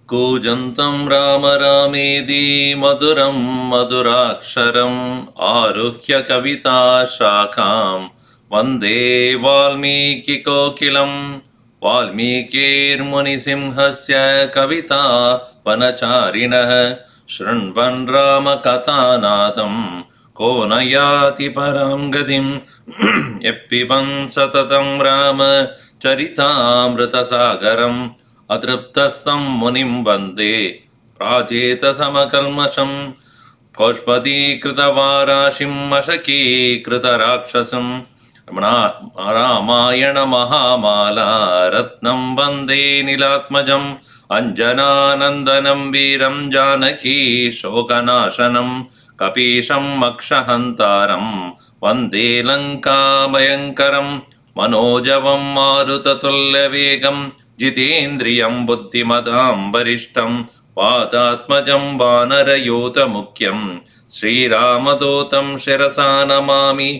कूजन्तं राम रामेति मधुरं मधुराक्षरम् आरुह्य कविता शाखां वन्दे वाल्मीकिकोकिलं वाल्मीकिर्मुनिसिंहस्य कविता वनचारिणः शृण्वन् रामकथानादं को न याति परां गतिं यः पिबन् सततं राम चरितामृतसागरम् अतृप्तस्तं मुनिं वन्दे प्राजेतसमकल्मषं कौष्पदीकृतवाराशिं मशकीकृतराक्षसं रामायणमहामाला रत्नं वन्दे नीलात्मजम् अञ्जनानन्दनं वीरं जानकी शोकनाशनं कपीशं मक्षहन्तारं वन्दे लङ्काभयङ्करं मनोजवं मारुततुल्यवेगं जितेन्द्रियं बुद्धिमतां वरिष्ठं वातात्मजं वानरयूतमुख्यं श्रीरामदूतं शिरसा नमामि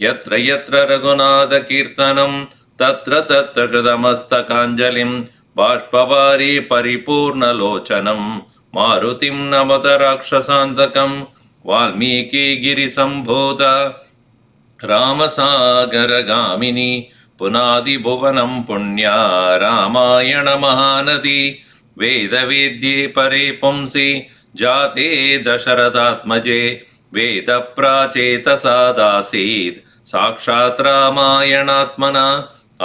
यत्र यत्र रघुनाथकीर्तनं तत्र तत्र कृतमस्तकाञ्जलिं बाष्पवारी परिपूर्णलोचनं मारुतिं नमत राक्षसान्तकं वाल्मीकिगिरिसम्भूत रामसागरगामिनी पुनादिभुवनं पुण्या रामायणमहानदी वेदवेद्ये परे पुंसि जाते दशरथात्मजे वेदप्राचेतसादासीत् साक्षात् रामायणात्मना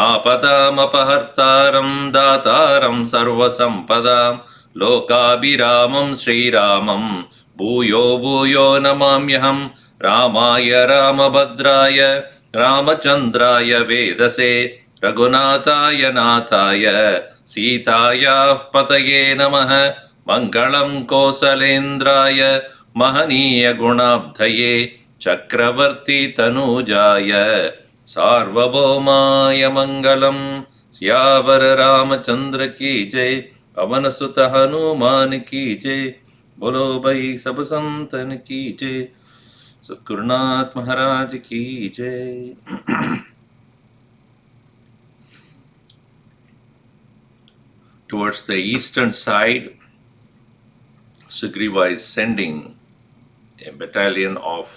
आपदामपहर्तारं दातारं सर्वसम्पदां लोकाभिरामं श्रीरामं भूयो भूयो नमाम्यहं रामाय रामभद्राय रामचन्द्राय वेदसे रघुनाथाय नाथाय सीतायाः पतये नमः मङ्गलं कौसलेन्द्राय महनीय गुणाब्धये चक्रवर्ती तनूजाय सार्वभौमाय मङ्गलं सियावर रामचंद्र की जय पवन सुत हनुमान की जय बोलो भाई सब संतन की जय सद्गुरुनाथ महाराज की जय. Towards the eastern side, Sugriva is sending a battalion of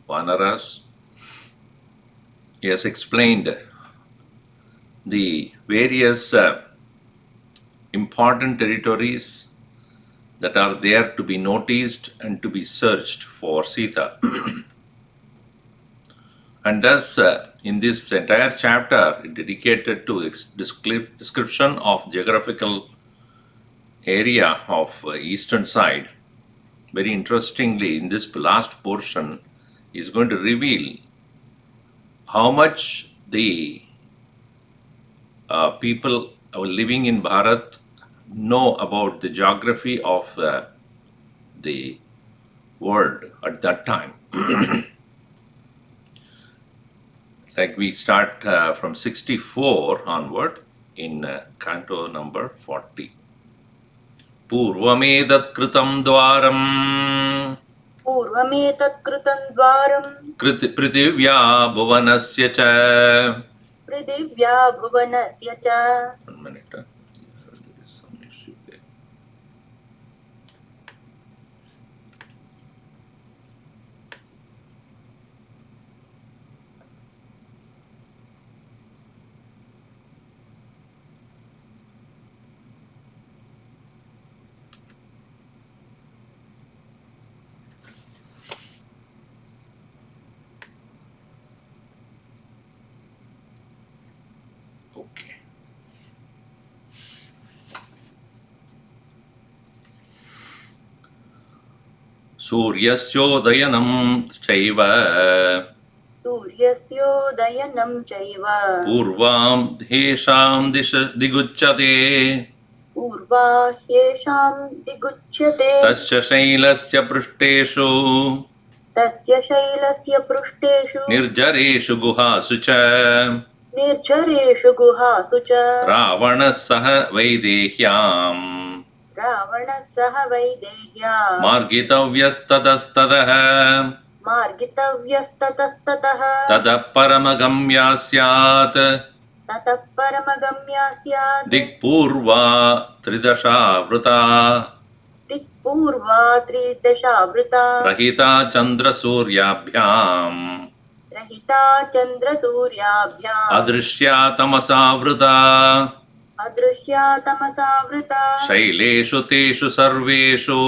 Vanaras. He has explained the various important territories that are there to be noticed and to be searched for Sita. And thus, in this entire chapter, dedicated to description of geographical area of eastern side, very interestingly, in this last portion, is going to reveal how much the people living in Bharat know about the geography of the world at that time. Like we start from 64 onward in canto number 40. Purvametat kritam dwaram prithivya bhuvanasya cha. One minute. There is some issue there. Okay. सूर्यस्योदयनं चैव सूर्यस्योदयनं चैव पूर्वां ह्येषां दिगुच्यते पूर्वा ह्येषां दिगुच्यते तस्य शैलस्य पृष्ठेषु तस्य शैलस्य पृष्ठेषु निर्जरेषु गुहासु च निर्झरेषु गुहासु च रावणः सह वैदेह्याम् रावणः सह वैदेह्या मार्गितव्यस्ततस्ततः मार्गितव्यस्ततस्ततः ततः परमगम्या स्यात् ततः परमगम्या स्यात् दिक्पूर्वा त्रिदशावृता दिक्पूर्वा त्रिदशावृता रहिता चन्द्रसूर्याभ्याम् रहिता चन्द्रसूर्याभ्याम् अदृश्या तमसावृता अदृश्या तमसावृता शैलेषु तेषु सर्वेषु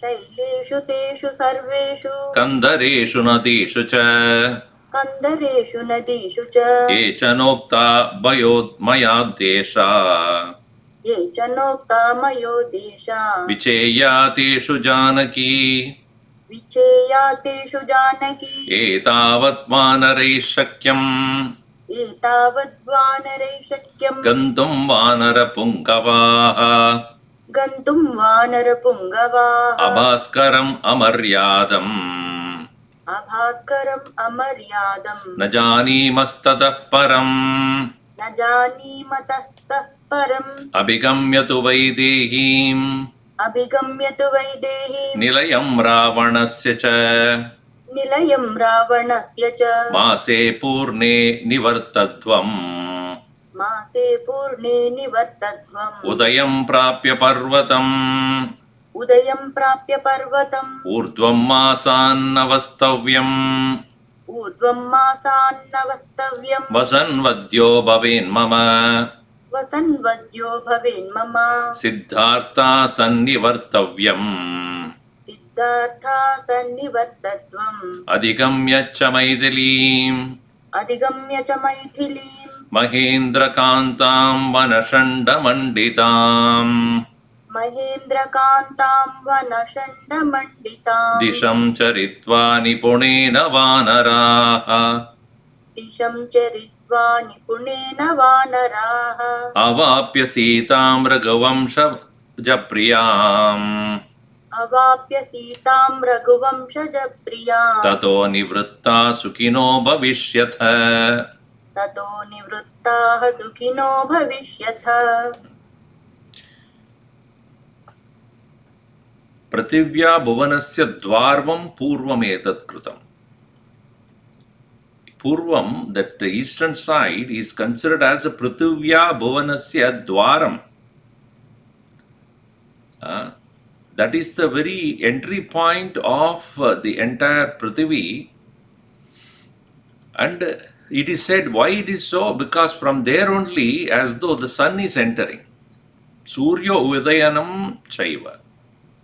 शैलेषु तेषु सर्वेषु कन्दरेषु नदीषु च कन्दरेषु नदीषु च ये च नोक्ता मयोद्मयाद्देशा ये च नोक्ता मयो देशा विचेया तेषु जानकी विचेया तेषु जानकी एतावत् वानरैः शक्यम् एतावद्वानरैः शक्यम् गन्तुं वानरपुङ्गवाः गन्तुं वानरपुङ्गवाः अभास्करम् अमर्यादम् अभास्करम् अमर्यादम् न जानीमस्ततः परम् न जानीमतस्तः परम् अभिगम्य तु वैदेहीम् अभिगम्य तु वैदेही निलयं रावणस्य च निलयं रावणस्य च मासे पूर्णे निवर्तध्वम् मासे पूर्णे निवर्तध्वम् उदयं प्राप्य पर्वतम् उदयं प्राप्य पर्वतम् ऊर्ध्वं मासान्नवस्तव्यम् ऊर्ध्वं मासान्नवस्तव्यम् वसन्वद्यो भवेन्मम वसन्वद्यो भवेन्मम सिद्धार्था सन्निवर्तव्यम् सिद्धार्था सन्निवर्तध्वम् अधिगम्य च मैथिलीम् अधिगम्य च मैथिलीम् महेन्द्रकान्तां वनषण्डमण्डिताम् महेन्द्रकान्तां वनषण्डमण्डिताम् दिशं चरित्वा निपुणेन वानराः दिशं चरित्वा निपुणेन वानराः अवाप्य सीतां रघुवंशजप्रियाम् अवाप्य सीतां रघुवंशजप्रियाम् ततो निवृत्ता सुखिनो भविष्यथ ततो निवृत्ताः सुखिनो भविष्यथ पृथिव्या भुवनस्य द्वारं पूर्वमेतत् कृतम्. Purvam, that the eastern side is considered as a Prithivya Bhuvanasya Dwaram. That is the very entry point of the entire Prithvi. And it is said why it is so, because from there only, as though the sun is entering. Surya Udayanam Chaiva.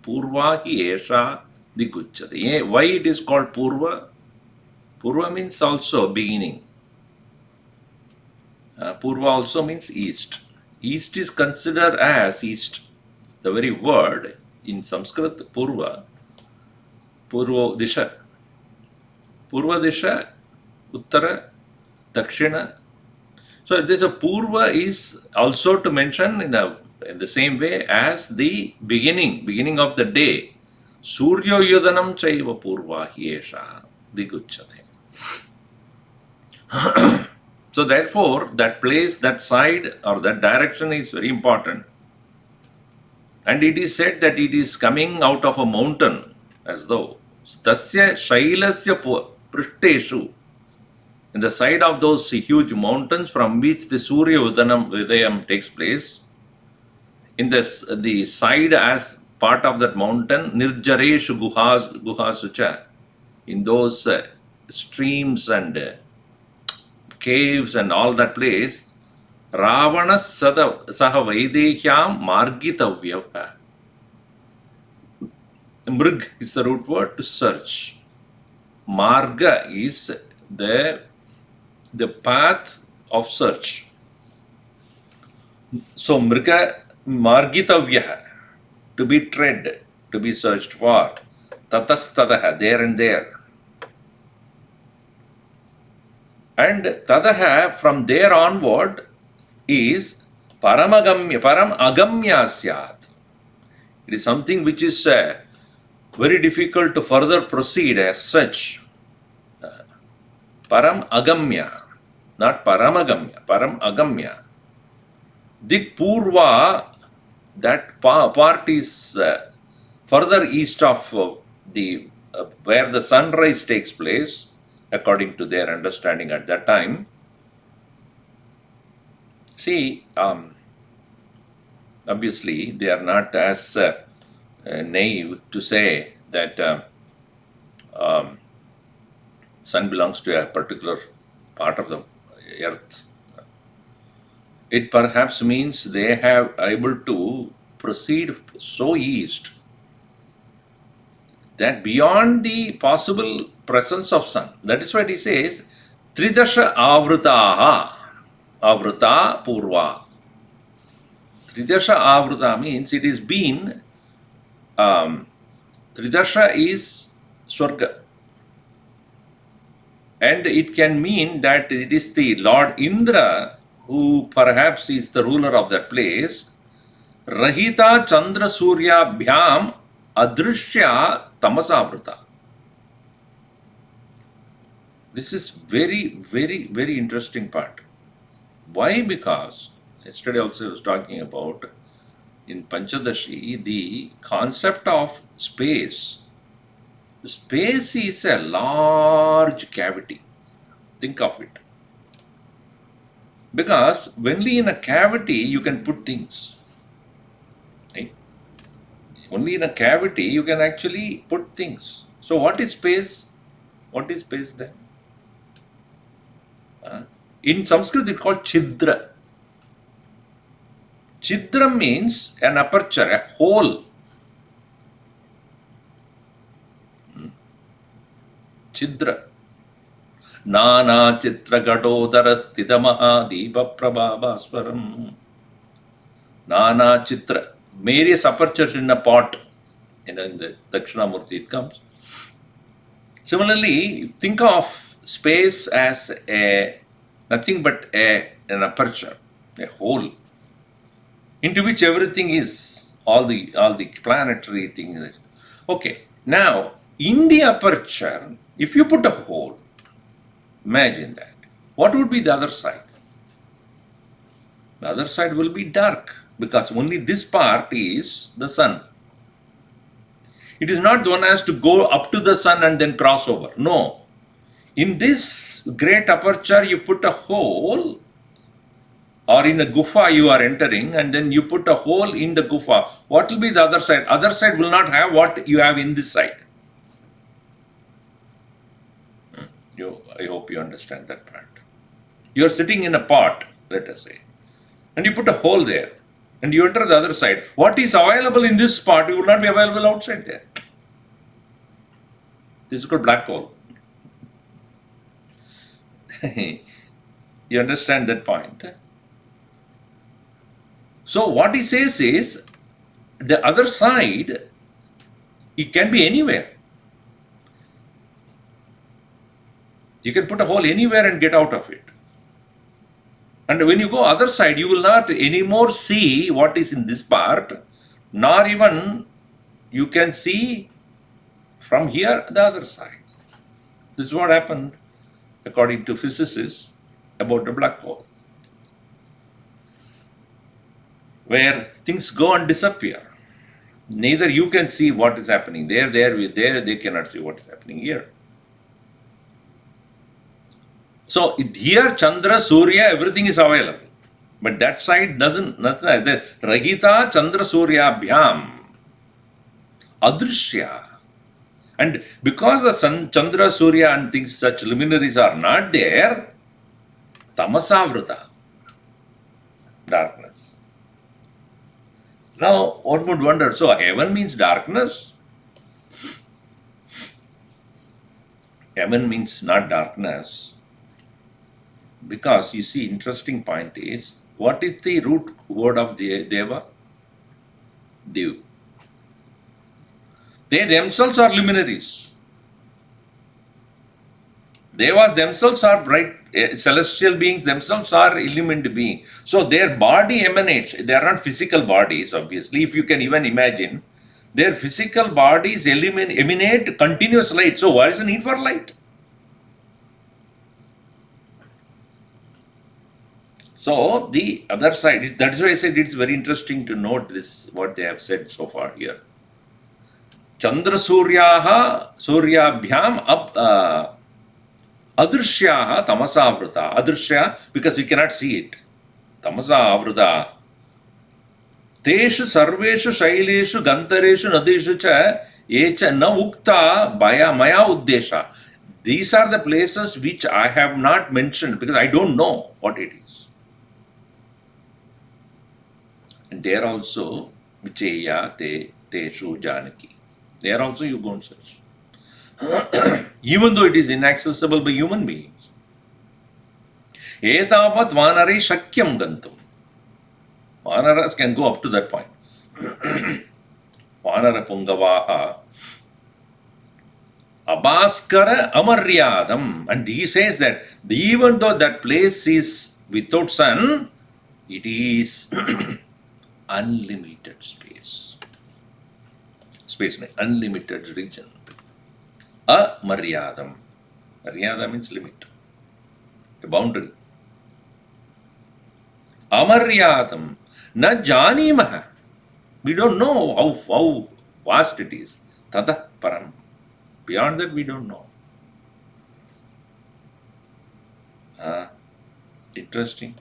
Purva hi esha diguchyate. Why it is called Purva? Purva means also beginning. Purva also means east. East is considered as east. The very word in Sanskrit, Purva, Purva Disha. Purva Disha, Uttara, Dakshina. So this a Purva is also to mention in the same way as the beginning of the day. Surya Yudanam Chaiva Purva Hiesha Diguchyate. So therefore, that place, that side or that direction is very important. And it is said that it is coming out of a mountain, as though Tasya Shailasya Prishteshu, in the side of those huge mountains from which the Surya Udayam takes place, in this, the side as part of that mountain, Nirjareshu Guhasucha, in those streams and caves and all that place, Ravana Saha Vaidehyam Margitavya. Mrg is the root word to search. Marga is the path of search. So Margitavya, to be tread, to be searched for. Tatastadaha, there and there. And Tadaha, from there onward, is Param Agamya Syat. It is something which is very difficult to further proceed as such. Param Agamya, not Paramagamya, Param Agamya. Dik Purva, that part is further east of the where the sunrise takes place, according to their understanding at that time. See, obviously, they are not as naive to say that sun belongs to a particular part of the earth. It perhaps means they have able to proceed so east that beyond the possible presence of sun. That is what he says, Tridasha Avrutaha, Avruta Purva. Tridasha Avruta means it is been, Tridasha is Swarga. And it can mean that it is the Lord Indra who perhaps is the ruler of that place. Rahita Chandra Surya Bhyam Adrishya Tamasavruta. This is very, very, very interesting part. Why? Because yesterday also I was talking about in Panchadashi the concept of space. Space is a large cavity. Think of it. Because only in a cavity you can put things. Right? Only in a cavity you can actually put things. So what is space? What is space then? In Sanskrit it's called Chidra. Chidra means an aperture, a hole. Chidra. Nana Chitra Gadodara Stita Mahadeepa Prabhavaswaram. Nana Chitra. Various apertures in a pot. In the Dakshinamurti it comes. Similarly, think of space as nothing but an aperture, a hole, into which everything is, all the planetary things. Okay, now in the aperture, if you put a hole, imagine that. What would be the other side? The other side will be dark because only this part is the sun. It is not one has to go up to the sun and then cross over. No. In this great aperture, you put a hole, or in a gufa you are entering, and then you put a hole in the gufa. What will be the other side? Other side will not have what you have in this side. I hope you understand that part. You are sitting in a pot, let us say, and you put a hole there, and you enter the other side. What is available in this pot will not be available outside there. This is called black hole. You understand that point? So what he says is, the other side, it can be anywhere. You can put a hole anywhere and get out of it. And when you go other side, you will not anymore see what is in this part, nor even you can see from here the other side. This is what happened according to physicists about the black hole, where things go and disappear. Neither you can see what is happening there, they cannot see what is happening here. So here Chandra, Surya, everything is available. But that side doesn't, nothing. Rahita Chandra Surya Bhyam Adrishya. And because the sun, Chandra, Surya and things, such luminaries are not there, Tamasavrita, darkness. Now, one would wonder, so heaven means darkness? Heaven means not darkness. Because you see, interesting point is, what is the root word of the Deva? Dev. They themselves are luminaries. Devas themselves are bright, celestial beings themselves are illumined beings. So their body emanates. They are not physical bodies, obviously. If you can even imagine, their physical bodies emanate continuous light. So what is the need for light? So the other side, that's why I said it's very interesting to note this, what they have said so far here. Chandra Suryabhyam Adrishyaha Tamasa Avruta. Adrishya, because you cannot see it. Tamasa Avruta. Teshu Sarveshu Shaileshu Gantareshu Nadeshu Cha Echa Na Ukta Baya Maya Uddesha. These are the places which I have not mentioned because I don't know what it is. And there also Vicheya Teshu Janaki. There also you go and search. Even though it is inaccessible by human beings. Etavat Vanare Shakyam Gantum. Vanaras can go up to that point. Vanara Pungavaha Abhaskara Amaryadam. And he says that even though that place is without sun, it is unlimited space. Space, unlimited region. Amaryadam. Maryada means limit, a boundary. Amaryadam. Na janimaha. We don't know how vast it is. Tada param. Beyond that, we don't know. Interesting.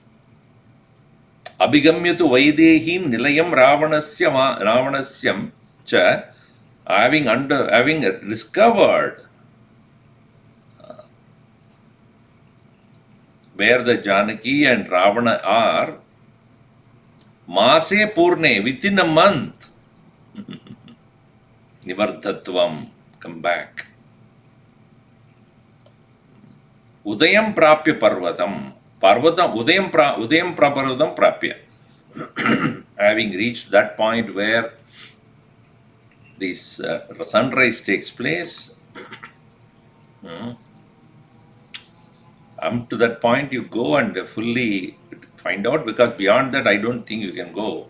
Abhigamyatu Vaidehim Nilayam Ravanasyam cha, having discovered where the Janaki and Ravana are, Mase Purne, within a month, Nivardhatvam, come back. Udayam Prapya Parvatam, Udayam Praparvatam Prapya. Having reached that point where this sunrise takes place, to that point you go and fully find out, because beyond that I don't think you can go.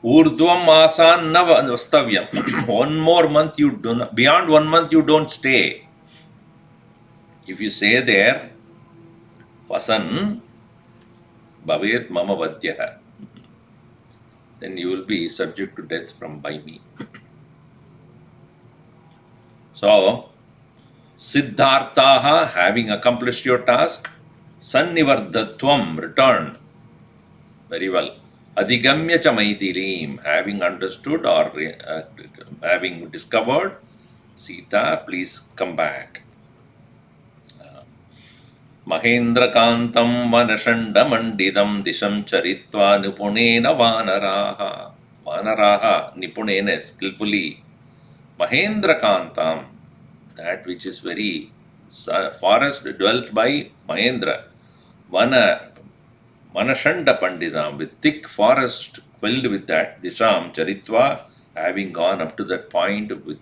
Urdhvam asan na vastavyam. 1 more month you do not, beyond 1 month you don't stay. If you say there, vasan bhavet mama vadyaha, then you will be subject to death by me. So, Siddharthaha, having accomplished your task, Sannivardhatvam, return. Very well. Adhigamya cha Maithilim, having understood or having discovered, Sita, please come back. Mahendra Kantam Vanashanda Mandidam Disham Charitva Nipunena Vanaraha. Vanaraha, Nipunena, skillfully. Mahendra Kantam, that which is very forest dwelt by Mahendra. Manashanda Pandidam, with thick forest filled with that. Disham Charitva, having gone up to that point with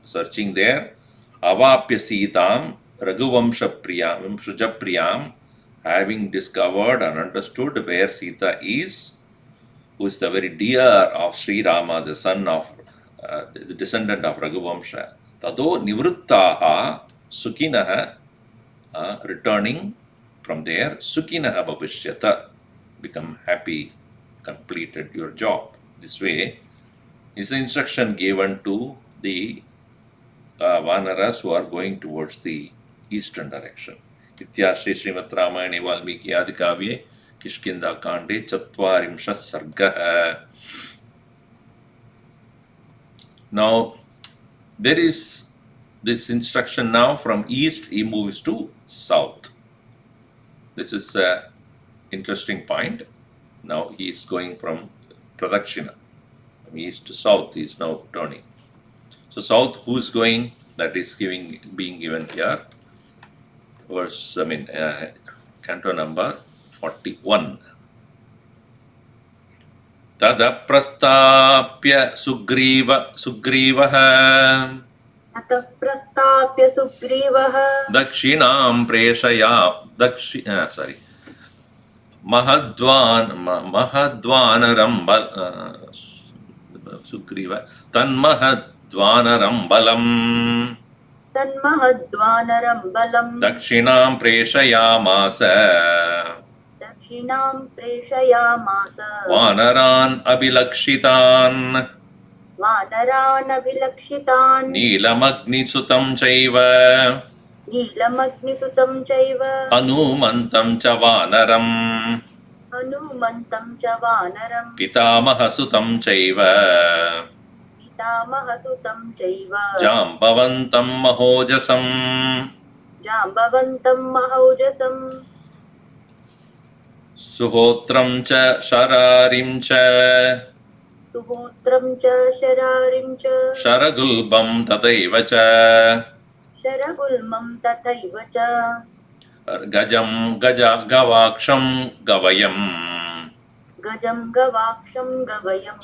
searching there. Avapya Sitam, Raghuvamsha Priyam, Shujapriyam, having discovered and understood where Sita is, who is the very dear of Sri Rama, the son of, the descendant of Raghuvamsha. Tado Nivruttaha Sukinaha, returning from there, Sukinaha Bhavishyata, become happy, completed your job. This way is the instruction given to the Vanaras who are going towards the eastern direction. Ityashri Srimad Ramayane Valmiki Adikavye Kishkindha Kande Chatvarimsha Sarga. Now, there is this instruction now from east, he moves to south. This is an interesting point. Now he is going from Pradakshina. From east to south, he is now turning. So south, who is going? That is being given here. Verse, canto number 41. ततः प्रस्ताप्य सुग्रीवः अतः प्रस्ताप्य सुग्रीवः दक्षिणां महद्वानरं सुग्रीव तन्महद्वानरं बलम् दक्षिणां प्रेषयामास वानरान् अभिलक्षितान् नीलमग्निसुतं चैव हनूमन्तं च वानरम् पितामहसुतं चैव जाम्बवन्तं महोजसम् सुहोत्रं च शरारिं च शरगुल्बं तथैव च गजं गवाक्षं गवयम्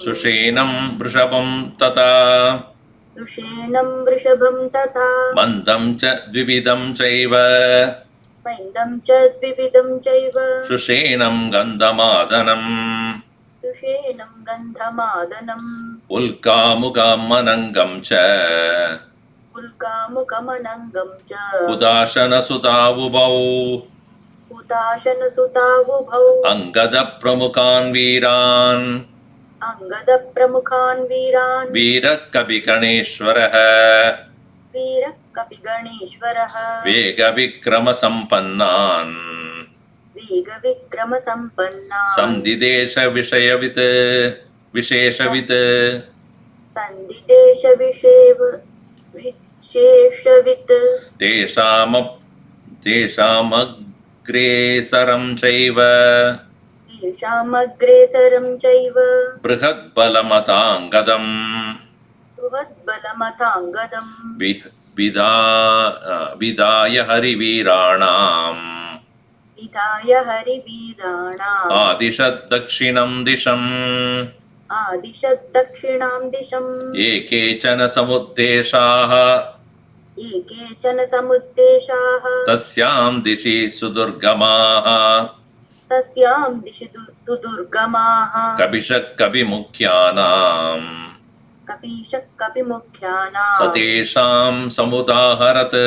सुषेणं वृषभं तथा मन्दं च द्विविधं चैव सुषेणं गन्धमादनम् उल्कामुखमनङ्गं च उदाशनसुतावुभौ अङ्गदप्रमुखान् वीरान् वीरकविगणेश्वरः वेगविक्रमसम्पन्नान् सन्धिदेशविषयवित् विशेषवित् तेषामग्रेसरं चैव बृहद्बलमताङ्गदम् विदाय हरिवीराणाम् आदिशत् दक्षिणं दिशम् ये केचन समुद्देशाः तस्यां दिशि सुदुर्गमाः कपिशः कविमुख्यानाम् सतेषां समुदाहरत्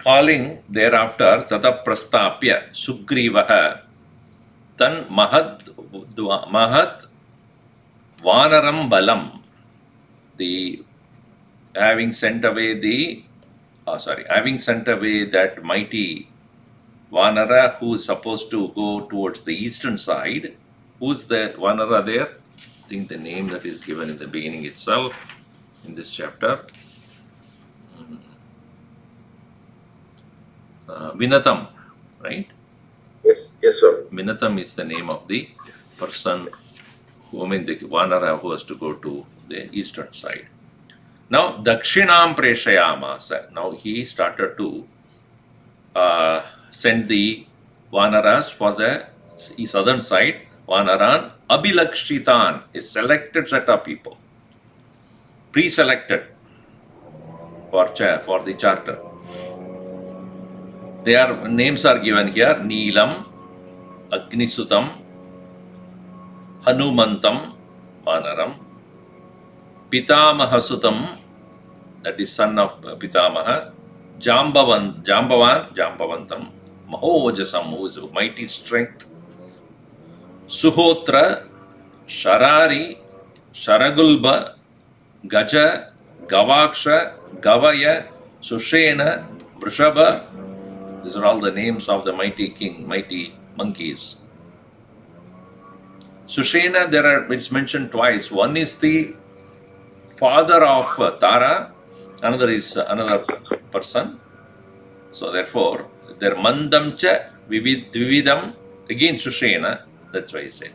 Calling thereafter tata prastapya Sugrivaha tan mahad vanaram balam, the having sent away that mighty Vanara who is supposed to go towards the eastern side. Who's the Vanara there? I think the name that is given in the beginning itself in this chapter. Vinatam, right? Yes, sir. Vinatam is the name of the person the Vanara who has to go to the eastern side. Now, Dakshinam Preshayamasa. Now, he started to send the Vanaras for the southern side. Vanaran Abhilakshitan, a selected set of people, pre-selected for the charter. Their names are given here: Neelam, Agnisutam, Hanumantam, Vanaram, Pitamahasutam, that is son of Pitamaha, Jambavantam, Mahojasam, who is mighty strength, Suhotra, Sharari, Sharagulba, Gaja, Gavaksha, Gavaya, Sushena, Vrishaba. These are all the names of the mighty monkeys. Sushena, it's mentioned twice. One is the father of Tara, another is another person. So therefore, their mandamcha vividam, again Sushena, that's why he said.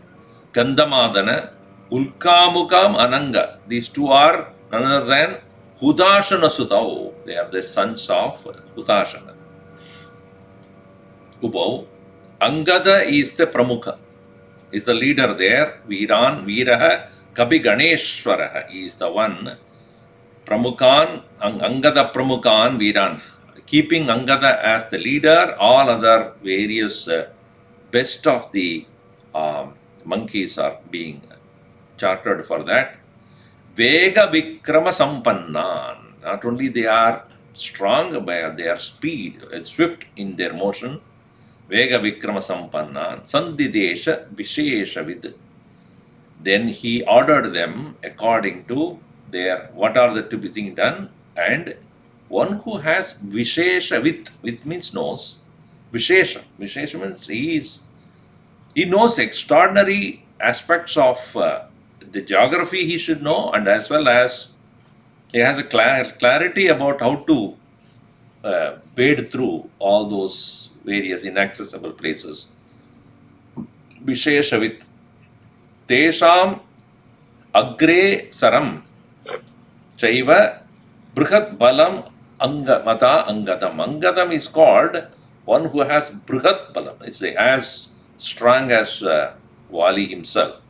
Gandamadana, Ulkamukam Ananga. These two are none other than Hudashana Sutau. They are the sons of Hudashana. Ubau, Angada is the Pramukha, is the leader there. Viraha Kabi Ganeshwaraha is the one. Pramukhan, Angada Pramukhan Viran. Keeping Angada as the leader, all other various best of the monkeys are being chartered for that. Vega Vikrama Sampannan. Not only they are strong by their speed, swift in their motion. Vega Vikrama Sampannan. Sandidesha Vishesha Vid. Then he ordered them according to their what are the to be thing done, and one who has Vishesha with means knows. Vishesha means he knows extraordinary aspects of the geography he should know, and as well as he has a clarity about how to wade through all those various inaccessible places. Visheshavit. Tesham agre saram chaiva brihat balam mata angatam. Angatam is called one who has brihat balam. It's as strong as Wali himself.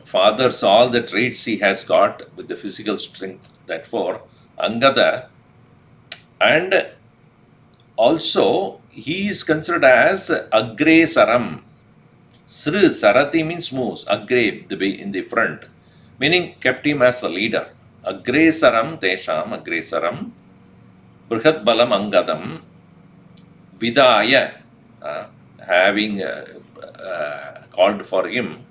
Fathers, all the traits he has got with the physical strength. Therefore, Angada, and also he is considered as Agre Saram. Sri Sarati means moves, Agre in the front, meaning kept him as the leader. Agre Saram Tesham, Agre Saram, Brihat Balam Angadam, Vidaya, having called for him,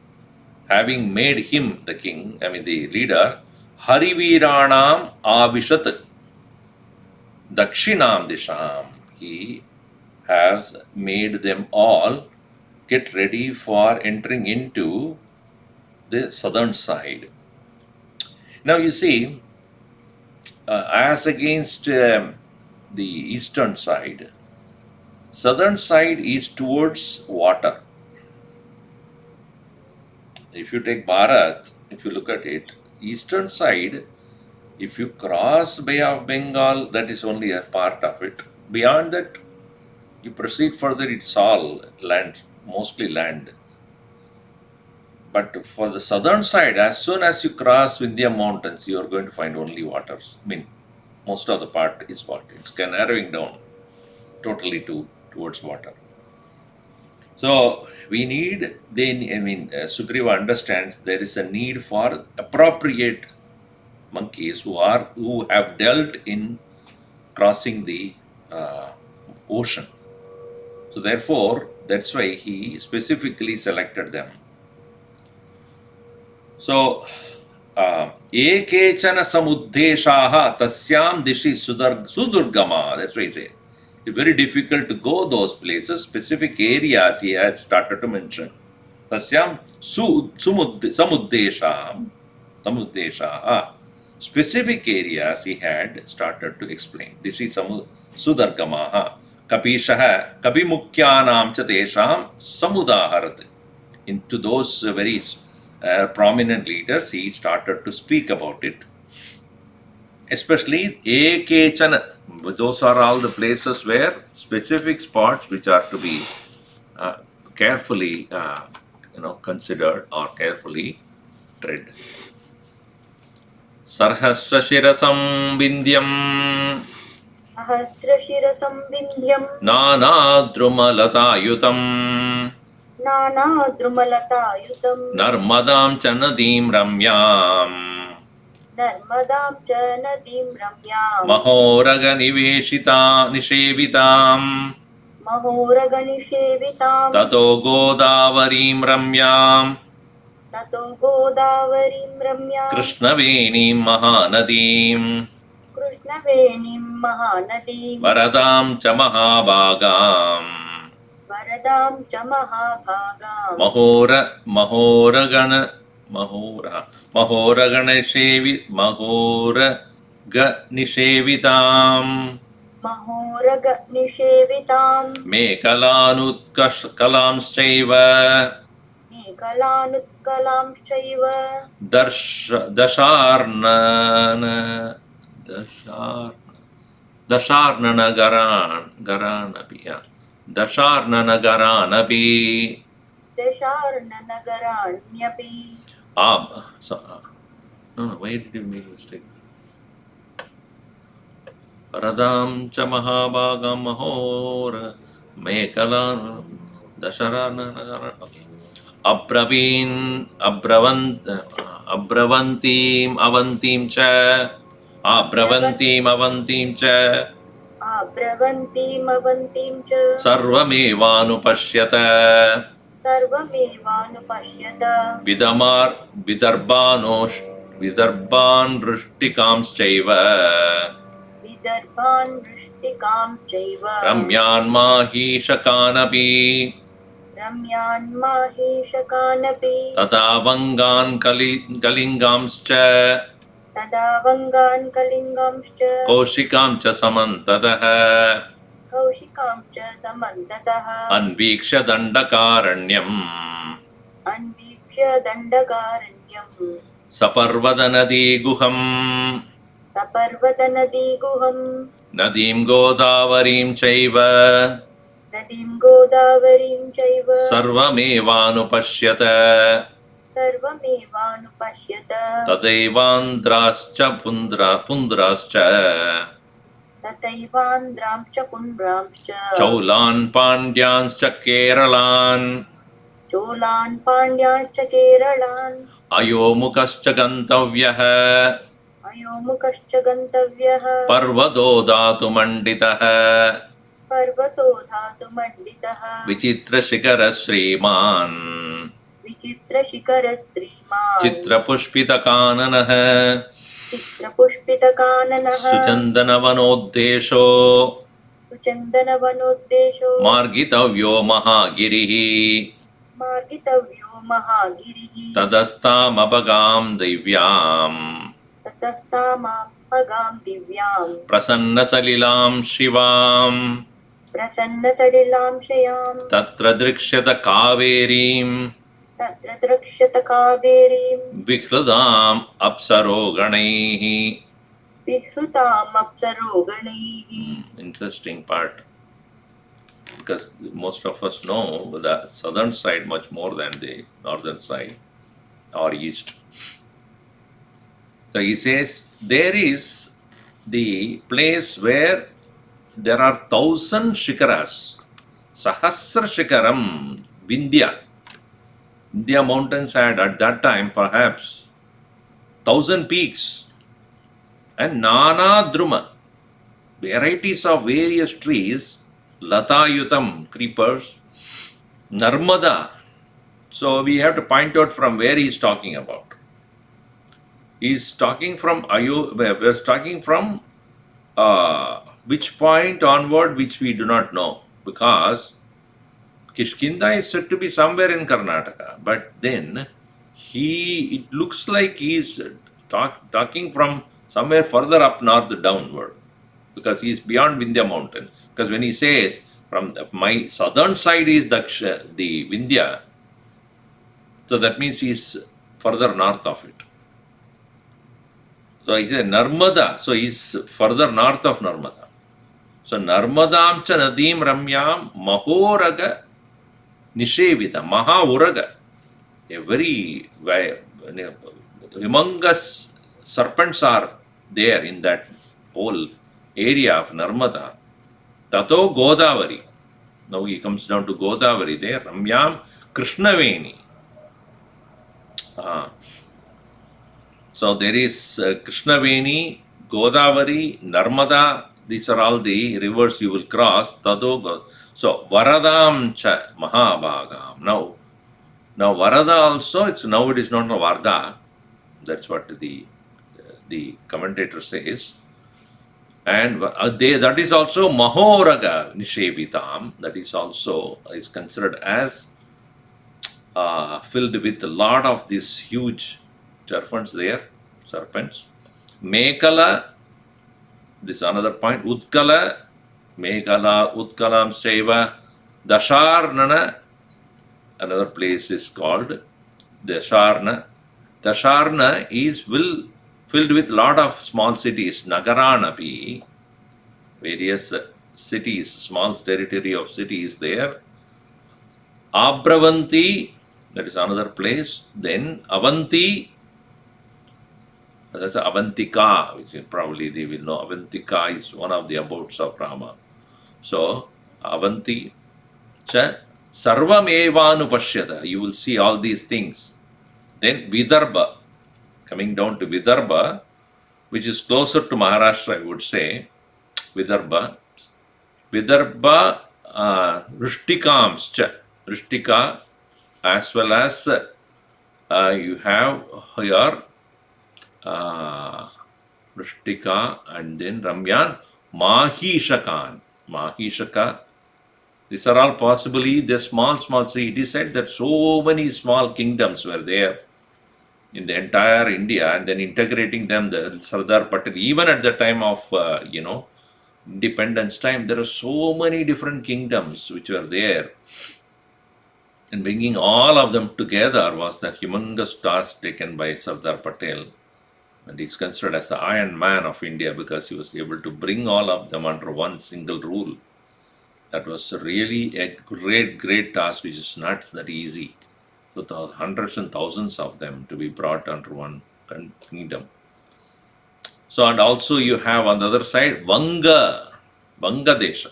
having made him the king, the leader, Hariviranam Avishat Dakshinam Disham. He has made them all get ready for entering into the southern side. Now you see, as against the eastern side, southern side is towards water. If you take Bharat, if you look at it, eastern side, if you cross Bay of Bengal, that is only a part of it. Beyond that, you proceed further, it's all land, mostly land. But for the southern side, as soon as you cross Vindhya mountains, you are going to find only waters. Most of the part is water. It's narrowing down totally towards water. So we need, Sugriva understands there is a need for appropriate monkeys who have dealt in crossing the ocean. So therefore, that's why he specifically selected them. So, ekechana samuddeshaha tasyam dishi sudurgama. That's why he said. It's very difficult to go those places. Specific areas he had started to mention. Tasyam samuddeshaha. Specific areas he had started to explain. Dishi sudargamaha. Kapishaha kabimukyanam cha tesham samudaharat. Into those very prominent leaders, he started to speak about it. Especially ekechana. Those are all the places where specific spots which are to be carefully considered or carefully tread. Sarhasra shirasam vindyam Sahasrashirasam Vindhyam Nana Drumalatayutam Nanadrumalatayutam Narmadam Chanadim Ramyam Narmadam cha nadim ramyam Mahoraga Nishevitam Mahoraganishevitam Tato Godavarim Ramyam Tato Godavarim ramyam Krishnavenim Mahanadim Krishnavenim Mahanadim Varadam Cha Mahabhagam Varadam cha Mahabhagam Mahoraganishevitam Mahoraganishevitam Mekalanutkalamschaiva Nikalanutkalam Shaiva Dasharnana Garanapiya Dasharnanagaranaphi. Dasharnanagaranyaphi. No, why did you make a mistake? Paradam cha mahabhagam mahora mekalan dasharanagaran. Okay. Abravantim avantim cha. Abravantim avantim cha. Abravantim avantim cha. Sarvamevanu Sarvamevānupashyata. Vidarbhan rushtikamschaiva. Vidarbhan vrishtikam chaiva. Ramyan mahishakanapi. Ramyan maheshakanapi. Tatavangan kalingamscha. Tadavangan kalingamscha. Kaushikam cha samantataha. Kaushikam cha samantataha. Anviksha dandakaranyam. Anvikshya dandakaranyam. Saparvadanadi guham. Saparvatanadi guham. Nadim Godavarim chaiva. Nadim Godavarim chaiva. Sarvamevānupashyata. Sarvamevānupashyata. Tataivandrascha pundrascha. Tataivandramcha kundramcha. Chaulan pandyanscha keralan. Cholan Pandyacha Keralan. Ayomukascha gantavyaha. Ayomukascha Gantavyaha. Parvado dhatu manditaha. Parvato Dhatu Manditaha. Vichitra shikara sriman. Vichitra Shikara Triman. Chitra pushpita kananaha. Chitra Pushpita Kananaha. Suchandana vanoddesho. Suchandana Vanodesho. Margitavyo mahagirihi. Margitavyo Mahagirihi. Tadastam abagam divyam. Tatastamam Pagam Divyam. Prasanna salilam shivam. Prasanna Sadilam Shayam. Tatra drikshyata kaverim. Tatra Drakshata Kaverim. Vihrudam apsaro ganaihi. Vihrutam Apsaro Ganaihi. Interesting part. Because most of us know the southern side much more than the northern side or east. So he says there is the place where there are 1,000 shikaras. Sahasra shikaram Vindhya. Vindhya mountains had at that time perhaps 1,000 peaks. And Nana Druma, varieties of various trees, Latayutam, creepers, Narmada. So we have to point out from where he is talking about. He is talking from we're talking from which point onward, which we do not know, because Kishkindha is said to be somewhere in Karnataka, but then it looks like he is talking from somewhere further up north downward, because he is beyond Vindhya mountain. Because when he says from my southern side is the Vindhya, so that means he is further north of it. So he said Narmada, so he is further north of Narmada. So Narmadam cha nadim ramyam mahoraga nishevita, mahauraga, a very humongous serpents are there in that whole area of Narmada. Tato Godavari. Now he comes down to Godavari there. Ramyam Krishnaveni. So there is Krishnaveni, Godavari, Narmada. These are all the rivers you will cross. Tato So Varadam cha Mahabhagam. Now Varada also, now it is not a Varda. That's what the commentator says. And that is also Mahoraga Nishevitam. That is also is considered as filled with a lot of these huge serpents. Mekala, this is another point. Utkala, Mekala, Utkalam Shaiva, Dasharnana, another place is called Dasharna. Dasharna is filled with lot of small cities, Nagaranapi, various cities, small territory of cities there. Abravanti, that is another place. Then Avanti, that's Avantika, which probably they will know. Avantika is one of the abodes of Rama. So, Avanti, cha, Sarvam Evanupashyada, you will see all these things. Then Vidarbha, coming down to Vidarbha, which is closer to Maharashtra, I would say. Vidarbha, Rishtikams, cha, Rishtika, as well as you have here Rishtika and then Ramyan, Mahishaka. Mahishaka. These are all possibly the small. See, it is said that so many small kingdoms were there in the entire India, and then integrating them, the Sardar Patel, even at the time of, independence time, there are so many different kingdoms which were there. And bringing all of them together was the humongous task taken by Sardar Patel. And he's considered as the Iron Man of India because he was able to bring all of them under one single rule. That was really a great task, which is not that easy. So the hundreds and thousands of them to be brought under one kingdom. So, and also you have on the other side, Vanga Desha.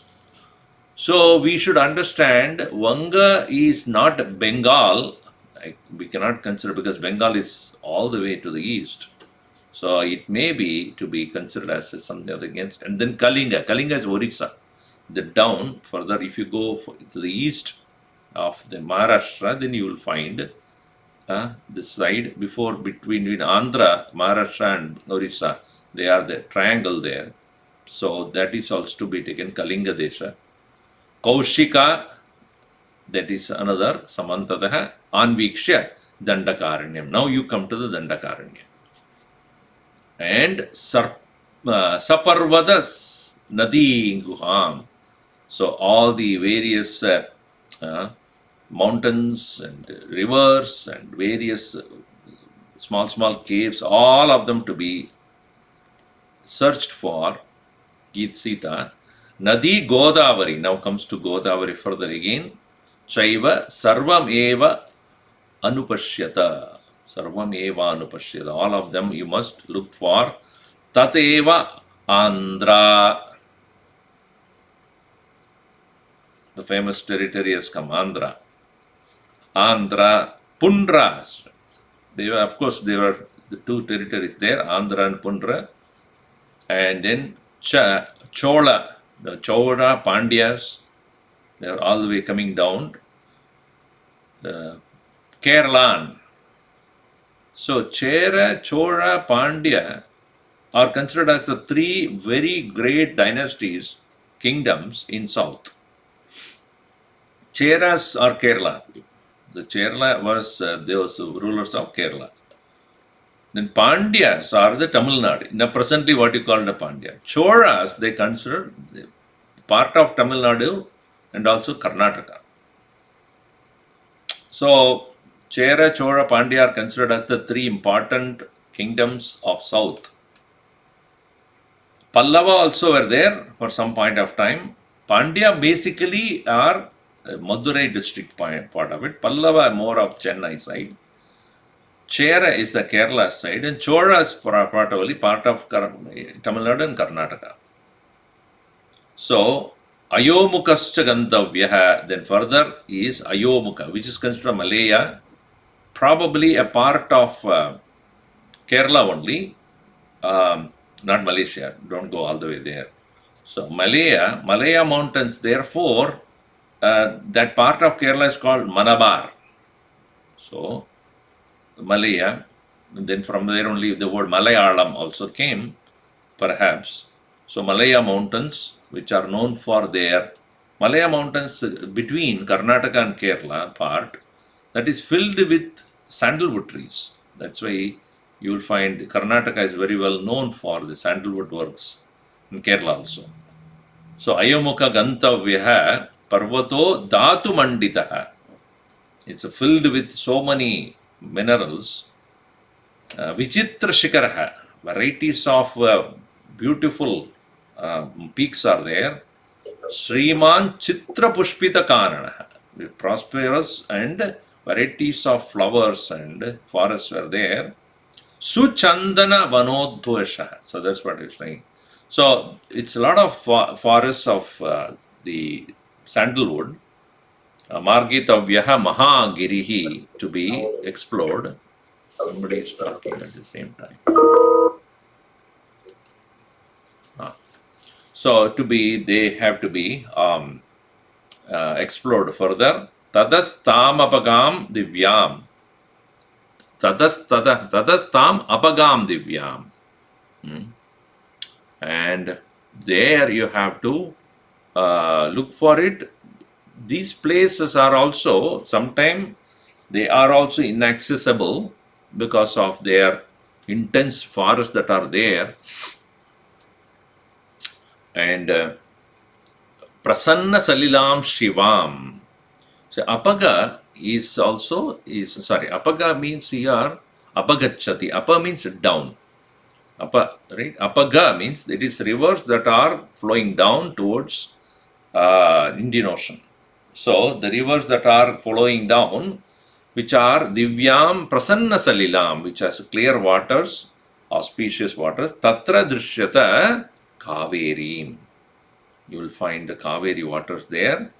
So we should understand Vanga is not Bengal. We cannot consider, because Bengal is all the way to the east. So it may be to be considered as something other against. And then Kalinga. Kalinga is Orissa. The down further, if you go to the east of the Maharashtra, then you will find this side between Andhra, Maharashtra and Orissa. They are the triangle there. So that is also to be taken, Kalinga Desha. Kaushika, that is another, Samantadaha, Anvikshya, Dandakaranyam. Now you come to the Dandakaranyam. And Saparvadas, Nadi Guham. So all the various mountains and rivers and various small caves, all of them to be searched for Geet Sita. Nadi Godavari, now comes to Godavari further again. Chaiva Sarvam Eva Anupashyata. Sarvam Eva Anupashyata. All of them you must look for. Tateva Andhra. The famous territory has come, Andhra. Andhra, Pundras. They were, of course, there were the two territories there, Andhra and Pundra. And then Chola, the Chola Pandyas, they are all the way coming down. Kerala. So Chera, Chola, Pandya are considered as the three very great dynasties, kingdoms in south. Cheras are Kerala. The Kerala was those rulers of Kerala. Then Pandyas are the Tamil Nadu. Now presently what you call the Pandya. Cholas, they consider part of Tamil Nadu and also Karnataka. So Chera, Chola, Pandya are considered as the three important kingdoms of south. Pallava also were there for some point of time. Pandya basically are Madurai district part of it. Pallava more of Chennai side. Chera is the Kerala side, and Chola is probably part of Tamil Nadu and Karnataka. So Ayomukascha Gantavyaha, then further is Ayomukha, which is considered Malaya, probably a part of Kerala only, not Malaysia. Don't go all the way there. So Malaya mountains, therefore, that part of Kerala is called Malabar. So Malaya, and then from there only the word Malayalam also came, perhaps. So Malaya mountains, which are known for their Malaya mountains between Karnataka and Kerala part, that is filled with sandalwood trees. That's why you will find Karnataka is very well known for the sandalwood works, in Kerala also. So Ayomukha Gantavyaha Parvato Dhatu Manditaha. It's filled with so many minerals. Vichitra Shikaraha, varieties of beautiful peaks are there. Shriman Chitra Pushpita Karana. Prosperous and varieties of flowers and forests were there. Suchandana Vanodvasha. So that's what it's saying. So it's a lot of forests of the sandalwood. Margitavyaha Mahagirihi to be explored. Somebody is talking at the same time. So they have to be explored further. Tadastam apagam divyam. Tadastam apagam divyam. And there you have to look for it. These places are also, sometimes they are also inaccessible because of their intense forests that are there. And Prasanna Salilam Shivam. So Apaga Apaga means here Apagachati. Apa means down. Right? Apaga means it is rivers that are flowing down towards Indian Ocean. So the rivers that are flowing down, which are Divyam Prasanna Salilam, which has clear waters, auspicious waters, Tatra Drishyata Kaveri. You will find the Kaveri waters there.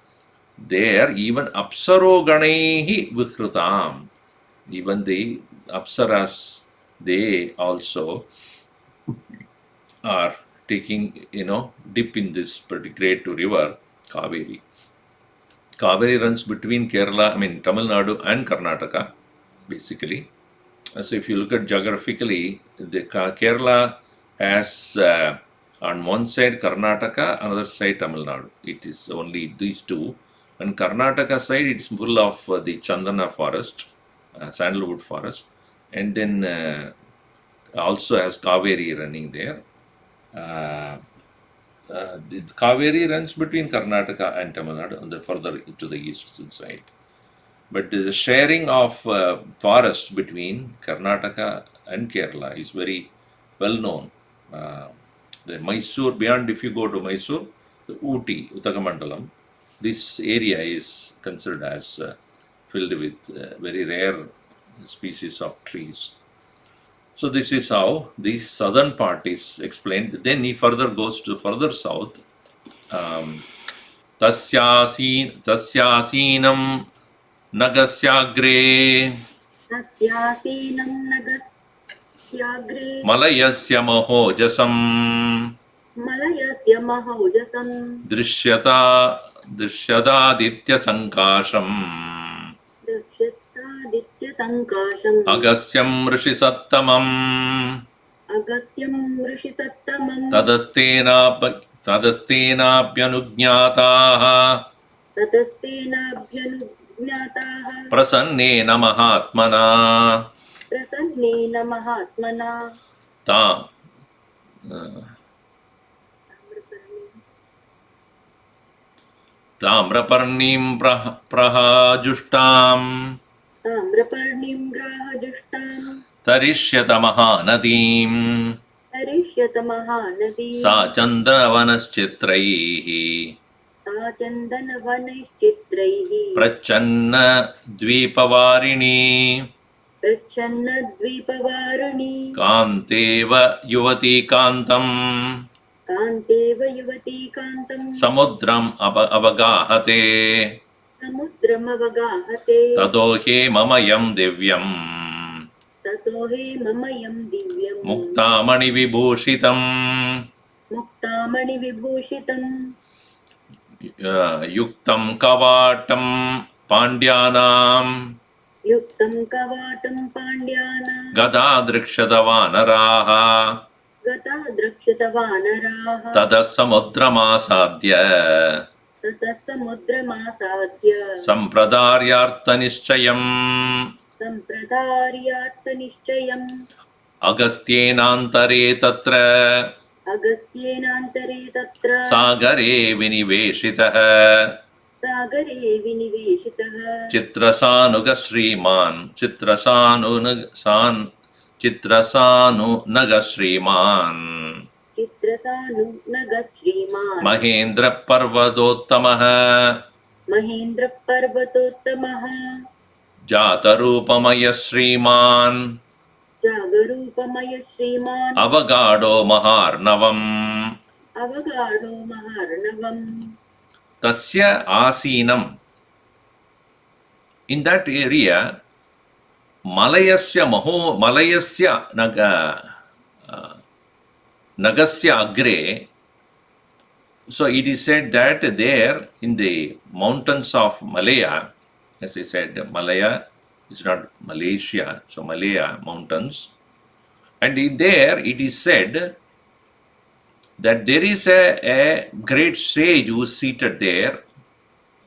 There even Apsaroganehi Vikrutam. Even the Apsaras, they also are taking, dip in this pretty great river, Kaveri. Kaveri runs between Tamil Nadu and Karnataka, basically. So if you look at geographically, the Kerala has on one side Karnataka, another side Tamil Nadu. It is only these two. On Karnataka side, it is full of the Chandana forest, sandalwood forest, and then also has Kaveri running there. The Kaveri runs between Karnataka and Tamil Nadu on the further to the east side. But the sharing of forests between Karnataka and Kerala is very well known. The Mysore, beyond if you go to Mysore, the Ooty, Uttakamandalam, this area is considered as filled with very rare species of trees. So this is how the southern part is explained. Then he further goes to further south. Tasyasinam Nagasyagre Malayasya Mahojasam Drishyadaditya Sankasham Agasyam Rishisattamam Tadastena Prasannena Mahatmana Tamraparnim Prahajushtam Tarishyata Mahanadim Sa Chandanavanaschitraihi Prachanna Dvipavarini Kanteva Yuvati Kantam Samudram Avagahate Tadohe Mamayam Divyam Muktamani Vibhushitam Yuktam Kavatam Pandyanam Gada Drikshadavanaraha Tada Samudramasadya Sampradaryartha Nischayam Agastyenantare Tatra Sagare Viniveshitaha Chitrasanuga Sriman Chitrasanu Naga Sriman चित्रतानु नगः श्रीमान् Mahendra Parvadottamah Mahendra पर्वतोत्तमः Jatarupamaya Sriman जागरूपमय श्रीमान् Avagado Maharnavam अवगाढो महार्णवम् Tasya Asinam. In that area, Malayasya Nagasya Agre. So it is said that there in the mountains of Malaya, as I said, Malaya is not Malaysia, so Malaya mountains. And there it is said that there is a great sage who is seated there.